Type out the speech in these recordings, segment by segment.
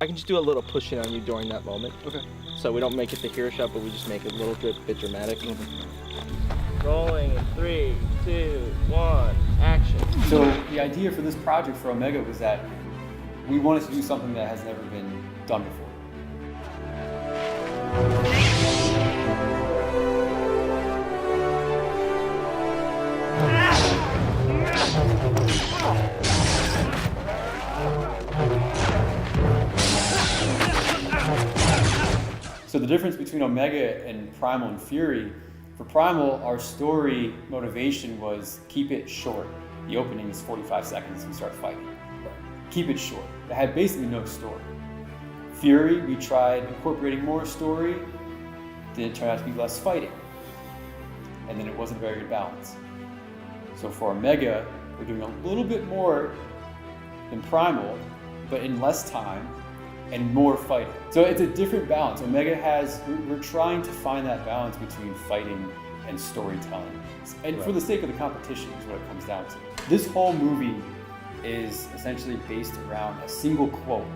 I can just do a little pushing on you during that moment. Okay. So we don't make it the hero shot, but we just make it a little bit dramatic. Rolling in 3, 2, 1, action. So the idea for this project for Omega was that we wanted to do something that has never been done before. So the difference between Omega and Primal and Fury, for Primal, our story motivation was keep it short. The opening is 45 seconds and we start fighting. Keep it short. It had basically no story. Fury, we tried incorporating more story, then it turned out to be less fighting. And then it wasn't a very good balance. So for Omega, we're doing a little bit more than Primal, but in less time and more fighting. So it's a different balance. Omega has, we're trying to find that balance between fighting and storytelling. And for the sake of the competition is what it comes down to. This whole movie is essentially based around a single quote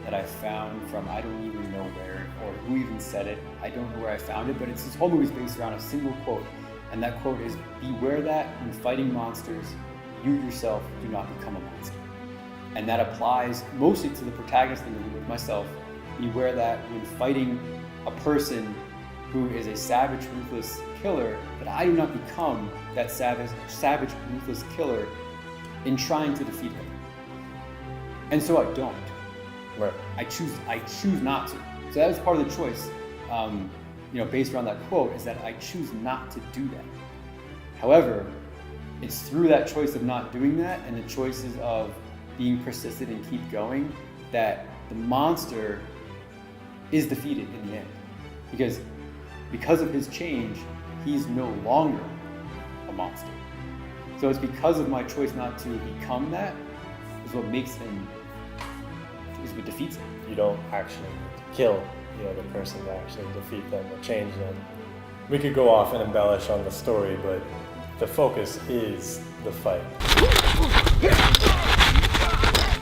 that I found from I don't even know where or who even said it. I don't know where I found it, but this whole movie is based around a single quote. And that quote is, beware that when fighting monsters, you yourself do not become a monster. And that applies mostly to the protagonist in the movie, myself. Beware that when fighting a person who is a savage, ruthless killer, that I do not become that savage, ruthless killer in trying to defeat him. And so I don't. Right. I choose not to. So that was part of the choice, based around that quote, is that I choose not to do that. However, it's through that choice of not doing that and the choices of being persistent and keep going that the monster is defeated in the end. Because of his change, he's no longer a monster. So it's because of my choice not to become that is what makes him, is what defeats him. You don't actually kill the other person to actually defeat them or change them. We could go off and embellish on the story, but the focus is the fight.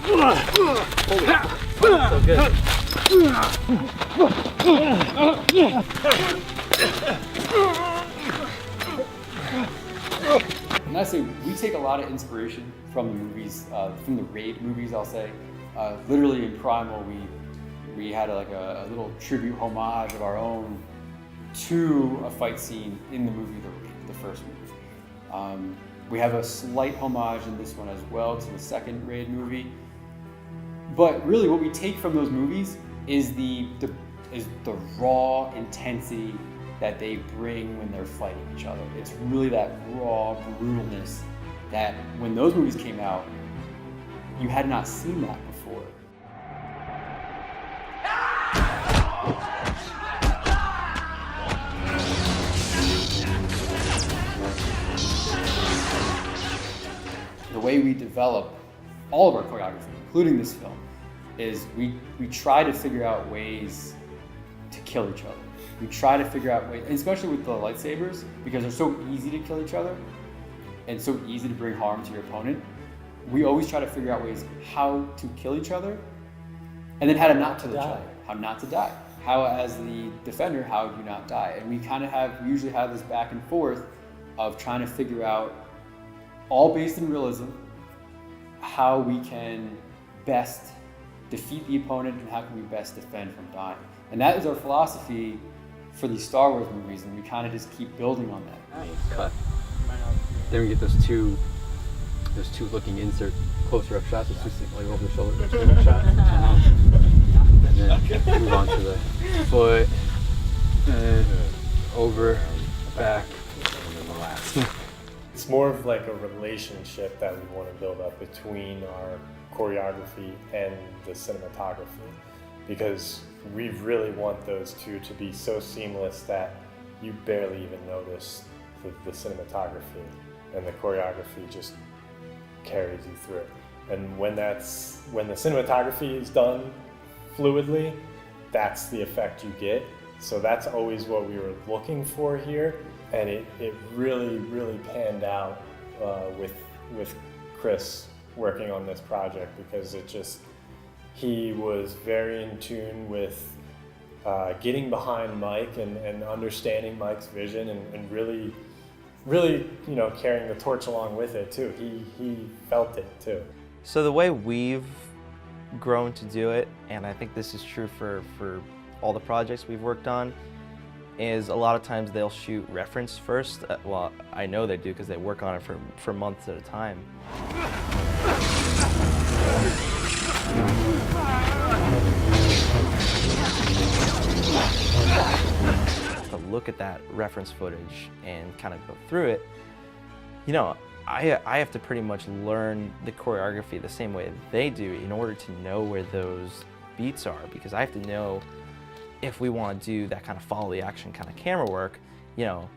So good. And I say we take a lot of inspiration from the movies, from the raid movies. I'll say, literally in Primal, we had a little tribute homage of our own to a fight scene in the movie The Raid, the first movie. We have a slight homage in this one as well to the second Raid movie. But really, what we take from those movies is the raw intensity that they bring when they're fighting each other. It's really that raw brutalness that when those movies came out, you had not seen that before. The way we develop all of our choreography, including this film, is we try to figure out ways to kill each other. We try to figure out ways, and especially with the lightsabers, because they're so easy to kill each other and so easy to bring harm to your opponent. We always try to figure out ways how to kill each other and then how to not kill each other, how not to die. How, as the defender, how do you not die? And we usually have this back and forth of trying to figure out, all based in realism, how we can best defeat the opponent and how can we best defend from dying. And that is our philosophy for these Star Wars movies, and we kind of just keep building on that. Nice. Cut. Then we get those two looking insert closer up shots, it's just like over the shoulder, there's shot, and then move on to the foot, over, back, and then the last. It's more of like a relationship that we want to build up between our choreography and the cinematography, because we really want those two to be so seamless that you barely even notice the cinematography, and the choreography just carries you through. And when the cinematography is done fluidly, that's the effect you get. So that's always what we were looking for here, and it really, really panned out with Chris working on this project, because he was very in tune with getting behind Mike and understanding Mike's vision and really, you know, carrying the torch along with it too. He felt it too. So the way we've grown to do it, and I think this is true for all the projects we've worked on, is a lot of times they'll shoot reference first. Well, I know they do because they work on it for months at a time. To look at that reference footage and kind of go through it, you know, I have to pretty much learn the choreography the same way they do in order to know where those beats are, because I have to know if we want to do that kind of follow the action kind of camera work, you know,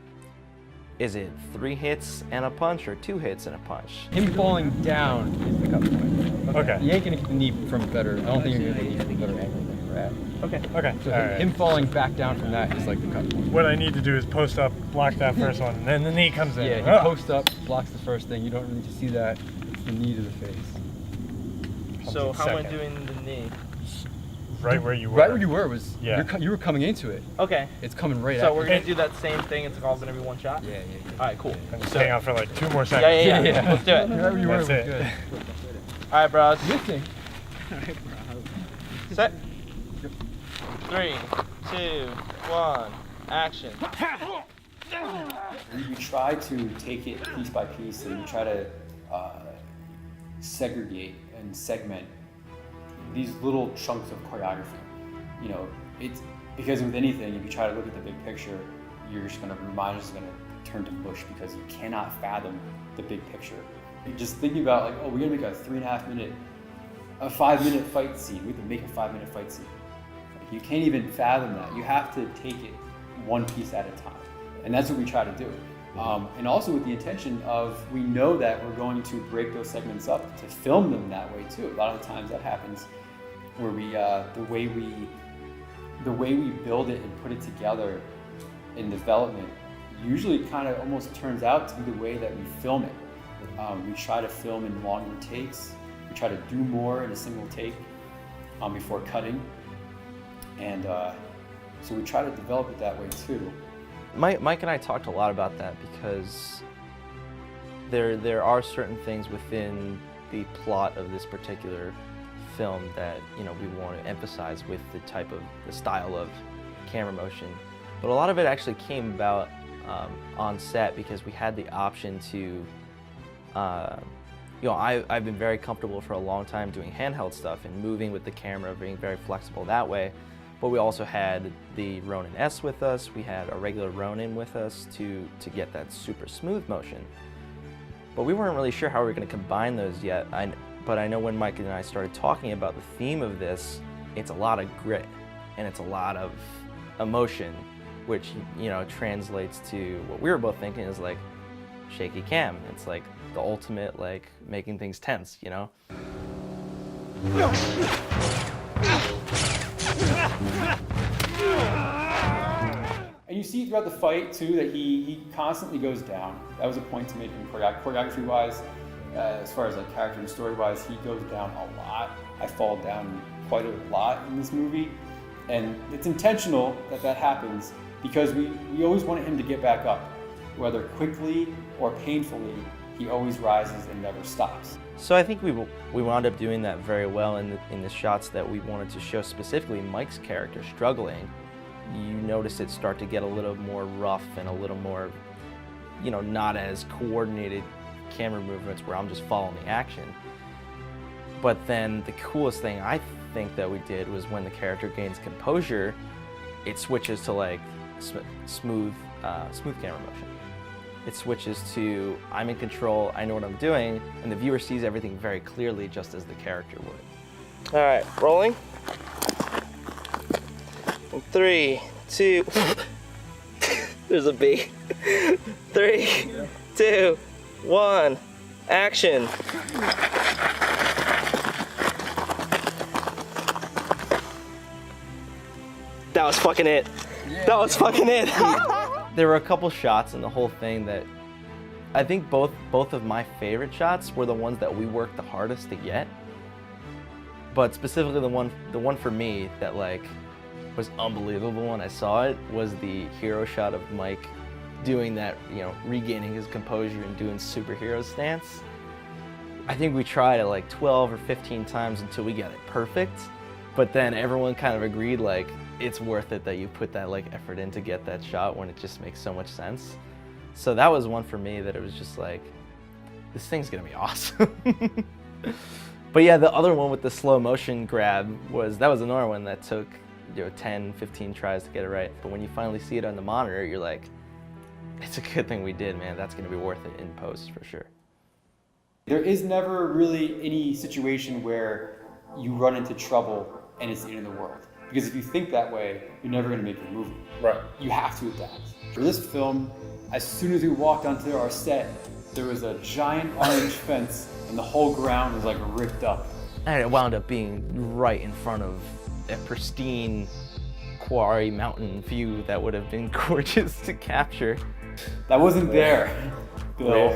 is it 3 hits and a punch or 2 hits and a punch? Him falling down is the cut point. Okay. You ain't gonna get the knee from better. I don't think you're gonna get the knee from better angle than you're at. Okay. So All right. him falling back down from that is like the cut point. What I need to do is post up, block that first one, and then the knee comes in. Yeah, he posts up, blocks the first thing. You don't really need to see that. It's the knee to the face. So how am I Second. doing the knee? Right where you were. Right where you were was, Yeah. you were coming into it. Okay. It's coming right So at we're you. gonna do that same thing. It's all gonna be one shot. Yeah. All right, cool. And just hang out for like 2 more seconds. Yeah. Let's do it. Right where you were was That's it. good. All right, bros. Good thing. Set. 3, 2, 1, action. We try to take it piece by piece, and we try to segregate and segment these little chunks of choreography. You know, it's because with anything, if you try to look at the big picture, your mind is gonna turn to mush because you cannot fathom the big picture. You're just thinking about like, oh, we're gonna make a 5-minute fight scene. We can make a 5-minute fight scene. Like, you can't even fathom that. You have to take it one piece at a time, and that's what we try to do. And also with the intention of, we know that we're going to break those segments up to film them that way too. A lot of the times that happens where we, the way we build it and put it together in development usually kind of almost turns out to be the way that we film it. We try to film in longer takes. We try to do more in a single take before cutting. And so we try to develop it that way too. Mike and I talked a lot about that because there are certain things within the plot of this particular film that, you know, we want to emphasize with the style of camera motion. But a lot of it actually came about on set because we had the option to, you know, I've been very comfortable for a long time doing handheld stuff and moving with the camera, being very flexible that way. But we also had the Ronin S with us. We had a regular Ronin with us to get that super smooth motion. But we weren't really sure how we were going to combine those yet. But I know when Mike and I started talking about the theme of this, it's a lot of grit and it's a lot of emotion, which, you know, translates to what we were both thinking is like shaky cam. It's like the ultimate, like, making things tense, you know? And you see throughout the fight too that he constantly goes down. That was a point to make him choreography wise. As far as like character and story wise, he goes down a lot. I fall down quite a lot in this movie. And it's intentional that happens because we always wanted him to get back up. Whether quickly or painfully, he always rises and never stops. So I think we wound up doing that very well in the shots that we wanted to show, specifically Mike's character struggling. You notice it start to get a little more rough and a little more, you know, not as coordinated camera movements where I'm just following the action. But then the coolest thing I think that we did was when the character gains composure, it switches to like smooth camera motion. It switches to, I'm in control, I know what I'm doing, and the viewer sees everything very clearly just as the character would. All right, rolling. 3, 2, there's a B. 3, 2, 1, action. That was fucking it. That was fucking it. There were a couple shots in the whole thing that I think both of my favorite shots were the ones that we worked the hardest to get. But specifically the one for me that like was unbelievable when I saw it was the hero shot of Mike doing that, you know, regaining his composure and doing superhero stance. I think we tried it like 12 or 15 times until we got it perfect. But then everyone kind of agreed like it's worth it that you put that like effort in to get that shot when it just makes so much sense. So that was one for me that it was just like, this thing's gonna be awesome. But yeah, the other one with the slow motion grab that was another one that took, you know, 10, 15 tries to get it right. But when you finally see it on the monitor, you're like, it's a good thing we did, man. That's gonna be worth it in post for sure. There is never really any situation where you run into trouble and it's the end of the world. Because if you think that way, you're never gonna make your movie. Right. You have to adapt. For this film, as soon as we walked onto our set, there was a giant orange fence and the whole ground was like ripped up. And it wound up being right in front of a pristine quarry mountain view that would have been gorgeous to capture. That wasn't there, Bill.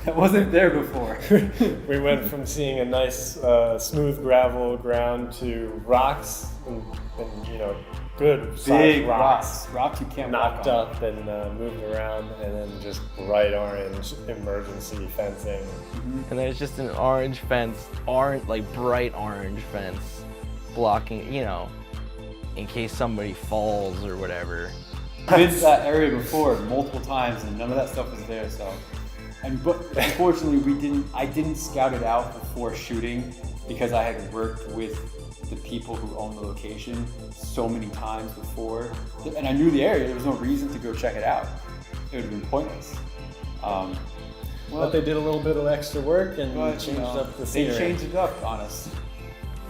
That wasn't there before. We went from seeing a nice smooth gravel ground to rocks and you know, good Big sized rocks. Rocks you can't Knocked walk on. up and moved around, and then just bright orange emergency fencing. And there's just an orange fence, like bright orange fence, blocking, you know, in case somebody falls or whatever. Been to that area before multiple times, and none of that stuff was there. So, but unfortunately, I didn't scout it out before shooting because I had worked with the people who own the location so many times before, and I knew the area. There was no reason to go check it out. It would have been pointless. But they did a little bit of extra work and But, changed up the they scenery. changed it up on us.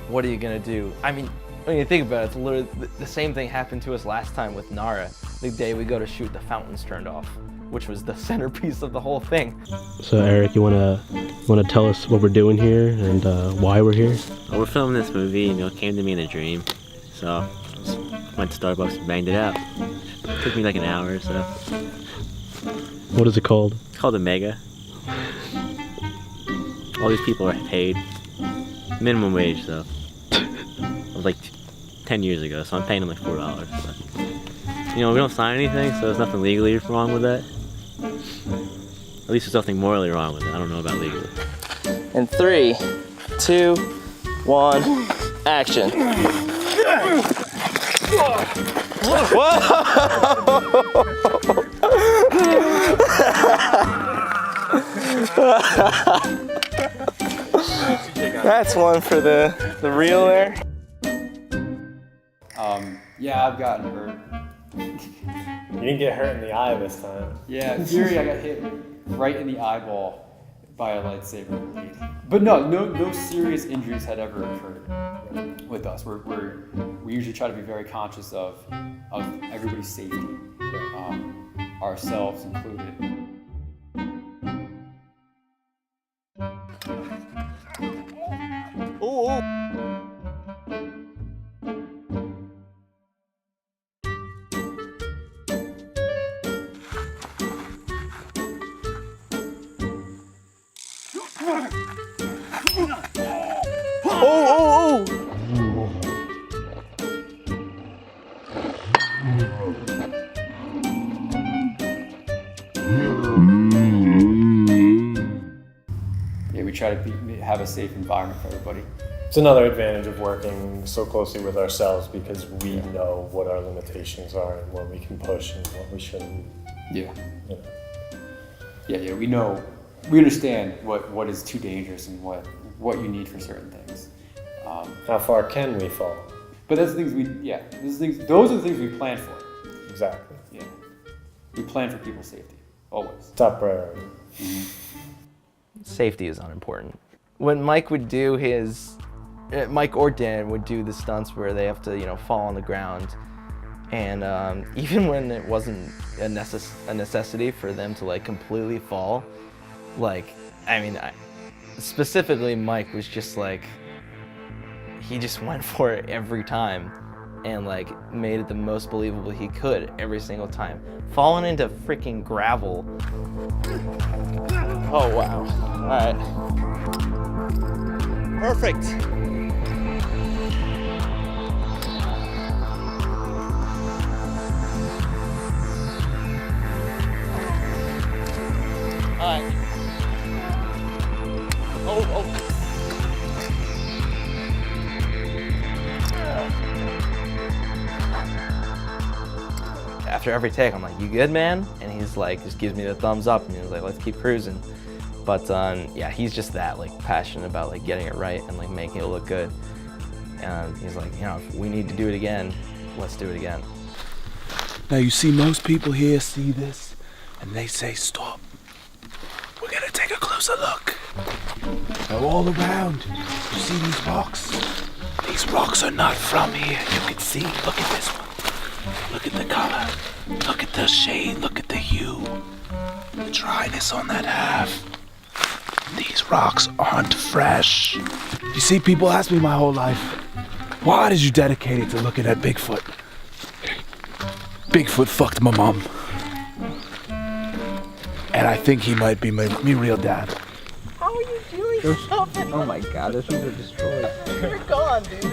What are you gonna do? I mean, when you think about it, it's literally the same thing happened to us last time with Nara. The day we go to shoot, the fountains turned off, which was the centerpiece of the whole thing. So Eric, you wanna tell us what we're doing here and why we're here? Well, we're filming this movie, you know, it came to me in a dream. So, just went to Starbucks and banged it out. It took me like an hour or so. What is it called? It's called a Mega. All these people are paid. Minimum wage, though. It was like 10 years ago, so I'm paying them like $4. But, you know, we don't sign anything, so there's nothing legally wrong with that. At least there's nothing morally wrong with it. I don't know about legally. In 3, 2, 1, action. That's one for the reel there. Yeah, I've gotten hurt. You didn't get hurt in the eye this time. Yeah, in Fury, I got hit right in the eyeball by a lightsaber blade. But no serious injuries had ever occurred with us. We usually try to be very conscious of everybody's safety, ourselves included. Yeah, we try to have a safe environment for everybody. It's another advantage of working so closely with ourselves because we know what our limitations are and what we can push and what we shouldn't. Yeah. You know. Yeah, we understand what is too dangerous and what you need for certain things. How far can we fall? But that's the things those are the things we plan for. Exactly. Yeah. We plan for people's safety, always. Top priority. Safety is unimportant. When Mike would do Mike or Dan would do the stunts where they have to, you know, fall on the ground, and even when it wasn't a necessity for them to like completely fall, like, I mean, specifically Mike was just like, he just went for it every time and like made it the most believable he could every single time. Falling into freaking gravel. Oh wow. All right. Perfect. Alright. Oh. After every take, I'm like, you good, man? And he's like, just gives me the thumbs up, and he's like, let's keep cruising. But yeah, he's just that like passionate about like getting it right and like making it look good. And he's like, you know, if we need to do it again, let's do it again. Now you see, most people here see this and they say, stop. We're gonna take a closer look. Now all around, you see these rocks? These rocks are not from here. You can see, look at this one. Look at the color. Look at the shade, look at the hue. The dryness on that half. These rocks aren't fresh. You see, people ask me my whole life, why did you dedicate it to looking at Bigfoot? Bigfoot fucked my mom. And I think he might be my real dad. How are you doing something? Oh my god, those shoes are destroyed. You're gone, dude.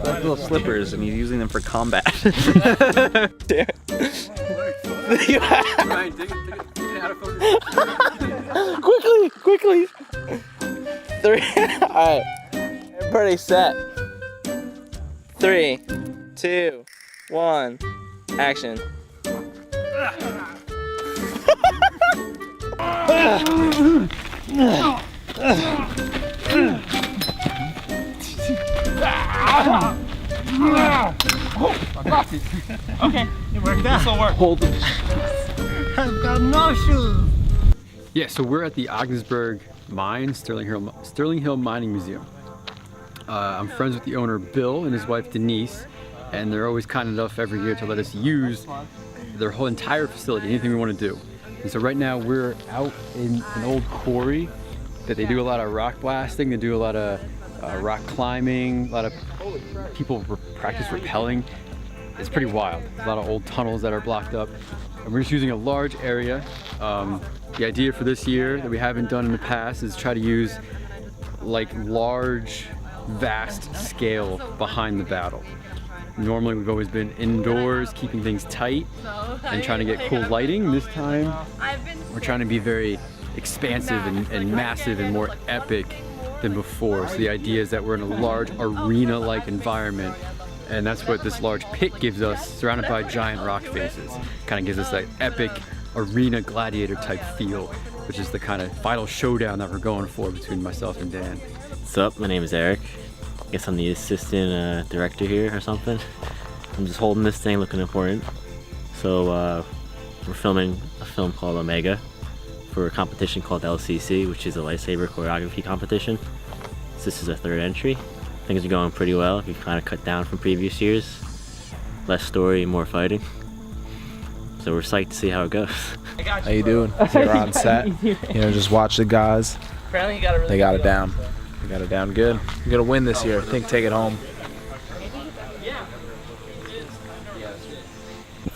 Like little slippers, and he's using them for combat. Ryan, dig it out of focus. Quickly. 3. Alright. Everybody set. 3, 2, 1. Action. Okay, it worked. This will work. Hold them. I've got no shoes. Yeah, so we're at the Ogdensburg Mine, Sterling Hill Mining Museum. I'm friends with the owner, Bill, and his wife, Denise, and they're always kind enough every year to let us use their whole entire facility, anything we want to do. And so right now we're out in an old quarry that they do a lot of rock blasting, they do a lot of rock climbing, a lot of people practice rappelling. It's pretty wild. A lot of old tunnels that are blocked up. And we're just using a large area. The idea for this year that we haven't done in the past is try to use like large, vast scale behind the battle. Normally we've always been indoors, keeping things tight and trying to get cool lighting. This time we're trying to be very expansive and massive and more epic than before. So the idea is that we're in a large arena-like environment, and that's what this large pit gives us, surrounded by giant rock faces. Kind of gives us that epic arena gladiator type feel, which is the kind of final showdown that we're going for between myself and Dan. What's up? My name is Eric. I guess I'm the assistant director here or something. I'm just holding this thing, looking important. So we're filming a film called Omega for a competition called LCC, which is a lightsaber choreography competition. So this is our third entry. Things are going pretty well. We've kind of cut down from previous years. Less story, more fighting. So we're psyched to see how it goes. How you doing? Here on set. You know, just watch the guys. They got it down. They got it down good. We're gonna win this year. I think take it home.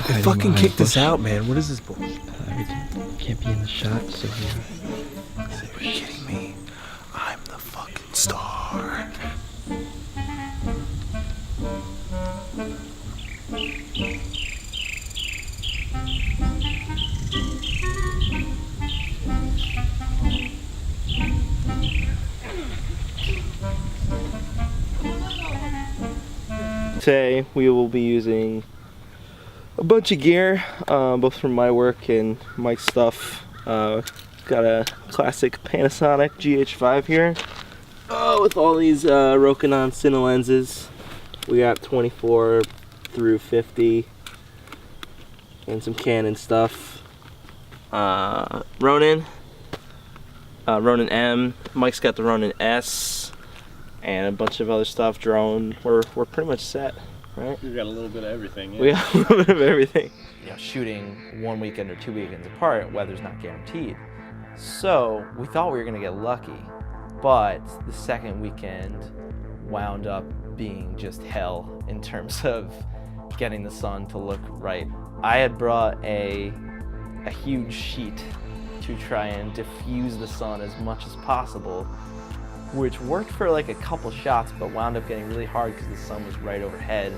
They fucking kicked us out, man. What is this bullshit? Can't be in the shot, so Are you kidding me? I'm the fucking star. Today we will be using a bunch of gear, both from my work and Mike's stuff. Got a classic Panasonic GH5 here with all these Rokinon Cine lenses. We got 24 through 50 and some Canon stuff. Ronin M. Mike's got the Ronin S and a bunch of other stuff. Drone. We're pretty much set. Right? We've got a little bit of everything. Yeah. We got a little bit of everything. You know, shooting 1 weekend or 2 weekends apart, weather's not guaranteed. So we thought we were gonna get lucky, but the second weekend wound up being just hell in terms of getting the sun to look right. I had brought a huge sheet to try and diffuse the sun as much as possible, which worked for like a couple shots, but wound up getting really hard because the sun was right overhead.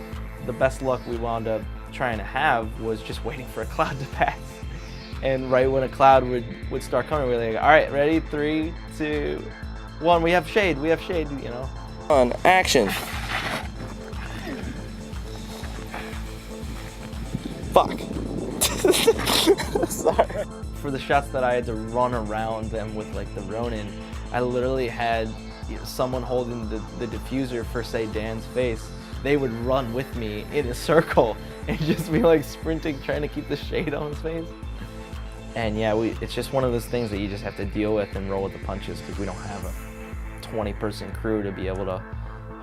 The best luck we wound up trying to have was just waiting for a cloud to pass. And right when a cloud would start coming, we're like, all right, ready, 3, 2, 1, we have shade, you know. On, action. Fuck. Sorry. For the shots that I had to run around them with like the Ronin, I literally had someone holding the diffuser for, say, Dan's face. They would run with me in a circle and just be like sprinting, trying to keep the shade on his face. And yeah, it's just one of those things that you just have to deal with and roll with the punches, because we don't have a 20-person crew to be able to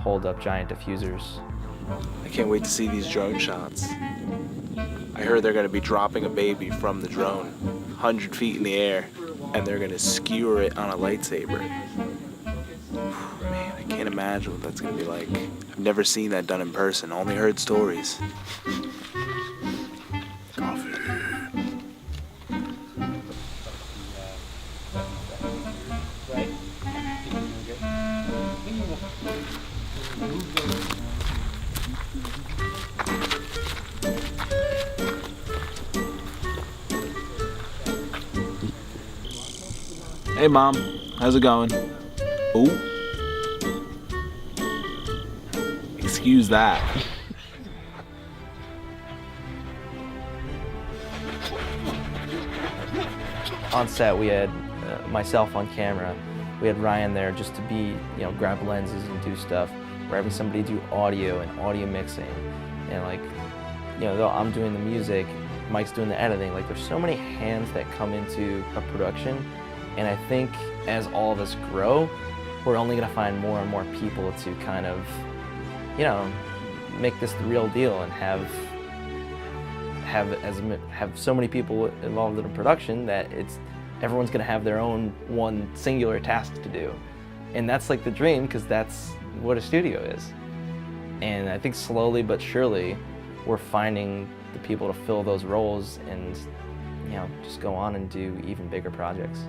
hold up giant diffusers. I can't wait to see these drone shots. I heard they're going to be dropping a baby from the drone 100 feet in the air, and they're going to skewer it on a lightsaber. Man, I can't imagine what that's going to be like. I've never seen that done in person, only heard stories. Coffee. Hey Mom, how's it going? Oh. Excuse that. On set, we had myself on camera. We had Ryan there just to be, grab lenses and do stuff. We're having somebody do audio and audio mixing. And like, though I'm doing the music, Mike's doing the editing. Like, there's so many hands that come into a production. And I think as all of us grow, we're only gonna find more and more people to kind of, make this the real deal and have so many people involved in a production that everyone's gonna have their own one singular task to do. And that's like the dream, because that's what a studio is. And I think slowly but surely, we're finding the people to fill those roles and, just go on and do even bigger projects.